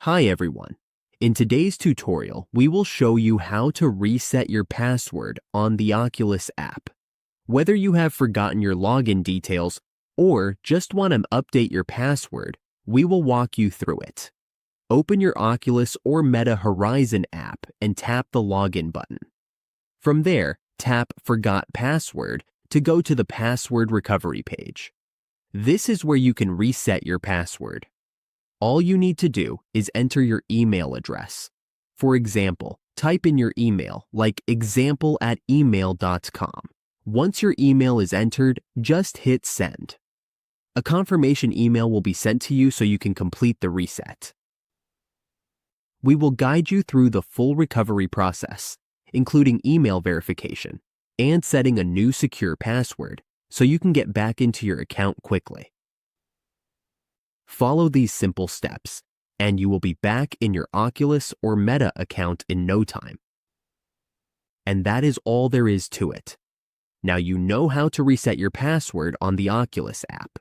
Hi everyone. In today's tutorial, we will show you how to reset your password on the Oculus app. Whether you have forgotten your login details or just want to update your password, we will walk you through it. Open your Oculus or Meta Horizon app and tap the login button. From there, tap Forgot Password to go to the password recovery page. This is where you can reset your password. All you need to do is enter your email address. For example, type in your email like example@email.com. Once your email is entered, just hit send. A confirmation email will be sent to you so you can complete the reset. We will guide you through the full recovery process, including email verification and setting a new secure password so you can get back into your account quickly. Follow these simple steps, and you will be back in your Oculus or Meta account in no time. And that is all there is to it. Now you know how to reset your password on the Oculus app.